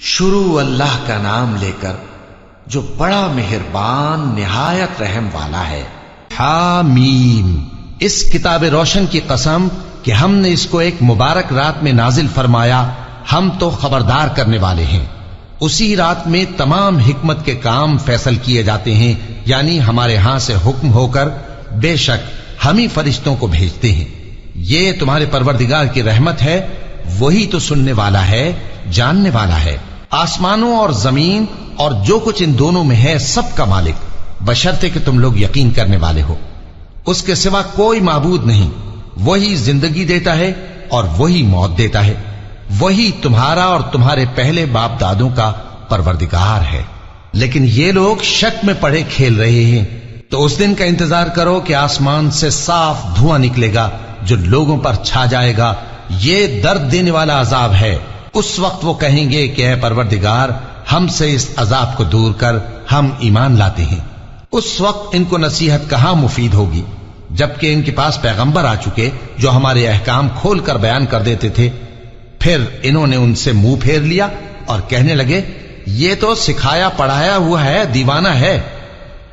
شروع اللہ کا نام لے کر جو بڑا مہربان نہایت رحم والا ہے۔ حامیم، اس کتاب روشن کی قسم کہ ہم نے اس کو ایک مبارک رات میں نازل فرمایا، ہم تو خبردار کرنے والے ہیں۔ اسی رات میں تمام حکمت کے کام فیصل کیے جاتے ہیں، یعنی ہمارے ہاں سے حکم ہو کر بے شک ہم ہی فرشتوں کو بھیجتے ہیں۔ یہ تمہارے پروردگار کی رحمت ہے، وہی تو سننے والا ہے، جاننے والا ہے۔ آسمانوں اور زمین اور جو کچھ ان دونوں میں ہے سب کا مالک، بشرطے کہ تم لوگ یقین کرنے والے ہو۔ اس کے سوا کوئی معبود نہیں، وہی زندگی دیتا ہے اور وہی موت دیتا ہے، وہی تمہارا اور تمہارے پہلے باپ دادوں کا پروردگار ہے۔ لیکن یہ لوگ شک میں پڑے کھیل رہے ہیں، تو اس دن کا انتظار کرو کہ آسمان سے صاف دھواں نکلے گا جو لوگوں پر چھا جائے گا، یہ درد دینے والا عذاب ہے۔ اس وقت وہ کہیں گے کہ اے پروردگار، ہم سے اس عذاب کو دور کر، ہم ایمان لاتے ہیں۔ اس وقت ان کو نصیحت کہاں مفید ہوگی، جبکہ ان کے پاس پیغمبر آ چکے جو ہمارے احکام کھول کر بیان کر دیتے تھے۔ پھر انہوں نے ان سے منہ پھیر لیا اور کہنے لگے، یہ تو سکھایا پڑھایا ہوا ہے، دیوانہ ہے۔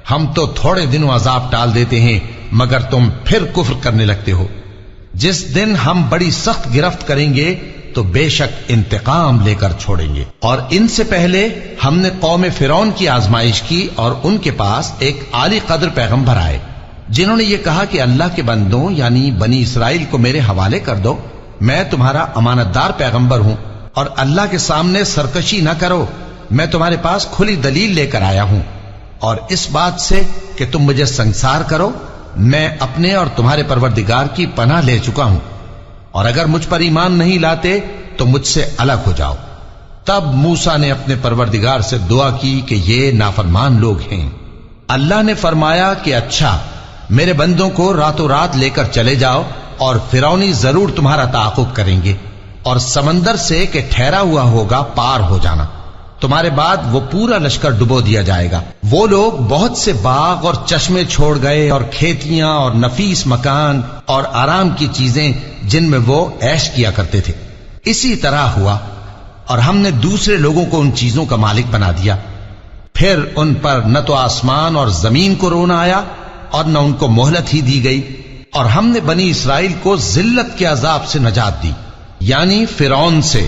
ہم تو تھوڑے دنوں عذاب ٹال دیتے ہیں مگر تم پھر کفر کرنے لگتے ہو۔ جس دن ہم بڑی سخت گرفت کریں گے تو بے شک انتقام لے کر چھوڑیں گے۔ اور ان سے پہلے ہم نے قوم فرعون کی آزمائش کی، اور ان کے پاس ایک عالی قدر پیغمبر آئے جنہوں نے یہ کہا کہ اللہ کے بندوں یعنی بنی اسرائیل کو میرے حوالے کر دو، میں تمہارا امانت دار پیغمبر ہوں، اور اللہ کے سامنے سرکشی نہ کرو، میں تمہارے پاس کھلی دلیل لے کر آیا ہوں، اور اس بات سے کہ تم مجھے سنسار کرو، میں اپنے اور تمہارے پروردگار کی پناہ لے چکا ہوں، اور اگر مجھ پر ایمان نہیں لاتے تو مجھ سے الگ ہو جاؤ۔ تب موسیٰ نے اپنے پروردگار سے دعا کی کہ یہ نافرمان لوگ ہیں۔ اللہ نے فرمایا کہ اچھا، میرے بندوں کو راتوں رات لے کر چلے جاؤ، اور فرعونی ضرور تمہارا تعاقب کریں گے، اور سمندر سے کہ ٹھہرا ہوا ہوگا پار ہو جانا، تمہارے بعد وہ پورا لشکر ڈبو دیا جائے گا۔ وہ لوگ بہت سے باغ اور چشمے چھوڑ گئے، اور کھیتیاں اور نفیس مکان اور آرام کی چیزیں جن میں وہ عیش کیا کرتے تھے۔ اسی طرح ہوا، اور ہم نے دوسرے لوگوں کو ان چیزوں کا مالک بنا دیا۔ پھر ان پر نہ تو آسمان اور زمین کو رونا آیا، اور نہ ان کو مہلت ہی دی گئی، اور ہم نے بنی اسرائیل کو ذلت کے عذاب سے نجات دی، یعنی فرعون سے۔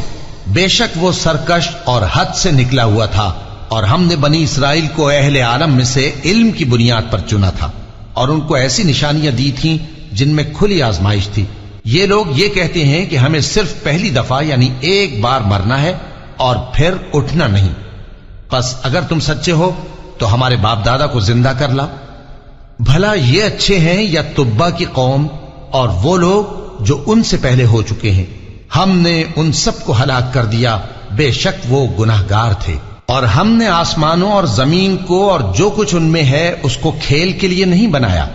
بے شک وہ سرکش اور حد سے نکلا ہوا تھا، اور ہم نے بنی اسرائیل کو اہل عالم میں سے علم کی بنیاد پر چنا تھا، اور ان کو ایسی نشانیاں دی تھیں جن میں کھلی آزمائش تھی۔ یہ لوگ یہ کہتے ہیں کہ ہمیں صرف پہلی دفعہ یعنی ایک بار مرنا ہے اور پھر اٹھنا نہیں، پس اگر تم سچے ہو تو ہمارے باپ دادا کو زندہ کر لا۔ بھلا یہ اچھے ہیں یا تبا کی قوم اور وہ لوگ جو ان سے پہلے ہو چکے ہیں؟ ہم نے ان سب کو ہلاک کر دیا، بے شک وہ گناہگار تھے۔ اور ہم نے آسمانوں اور زمین کو اور جو کچھ ان میں ہے اس کو کھیل کے لیے نہیں بنایا،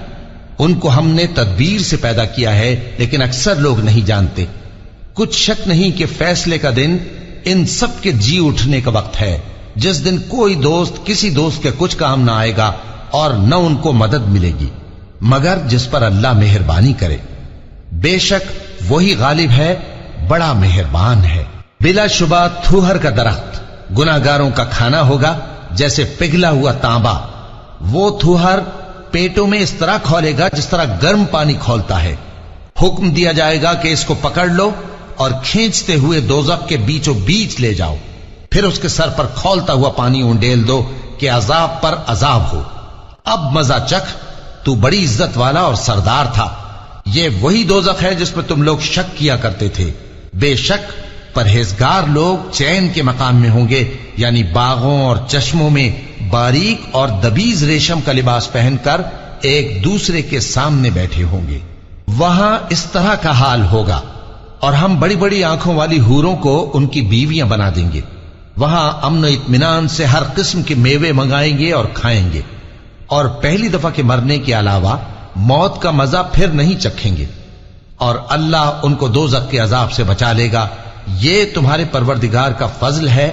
ان کو ہم نے تدبیر سے پیدا کیا ہے، لیکن اکثر لوگ نہیں جانتے۔ کچھ شک نہیں کہ فیصلے کا دن ان سب کے جی اٹھنے کا وقت ہے، جس دن کوئی دوست کسی دوست کے کچھ کام نہ آئے گا، اور نہ ان کو مدد ملے گی مگر جس پر اللہ مہربانی کرے۔ بے شک وہی غالب ہے، بڑا مہربان ہے۔ بلا شبہ تھوہر کا درخت گناہگاروں کا کھانا ہوگا، جیسے پگھلا ہوا تانبا۔ وہ تھوہر پیٹوں میں اس طرح کھولے گا جس طرح گرم پانی کھولتا ہے۔ حکم دیا جائے گا کہ اس کو پکڑ لو اور کھینچتے ہوئے دوزخ کے بیچوں بیچ لے جاؤ، پھر اس کے سر پر کھولتا ہوا پانی اونڈیل دو کہ عذاب پر عذاب ہو۔ اب مزہ چکھ، تو بڑی عزت والا اور سردار تھا۔ یہ وہی دوزخ ہے جس میں تم لوگ شک کیا کرتے تھے۔ بے شک پرہیزگار لوگ چین کے مقام میں ہوں گے، یعنی باغوں اور چشموں میں باریک اور دبیز ریشم کا لباس پہن کر ایک دوسرے کے سامنے بیٹھے ہوں گے۔ وہاں اس طرح کا حال ہوگا، اور ہم بڑی بڑی آنکھوں والی حوروں کو ان کی بیویاں بنا دیں گے۔ وہاں امن و اطمینان سے ہر قسم کے میوے منگائیں گے اور کھائیں گے، اور پہلی دفعہ کے مرنے کے علاوہ موت کا مزہ پھر نہیں چکھیں گے، اور اللہ ان کو دوزخ کے عذاب سے بچا لے گا۔ یہ تمہارے پروردگار کا فضل ہے،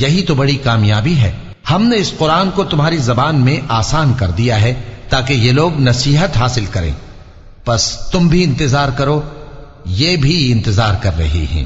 یہی تو بڑی کامیابی ہے۔ ہم نے اس قرآن کو تمہاری زبان میں آسان کر دیا ہے تاکہ یہ لوگ نصیحت حاصل کریں، پس تم بھی انتظار کرو، یہ بھی انتظار کر رہے ہیں۔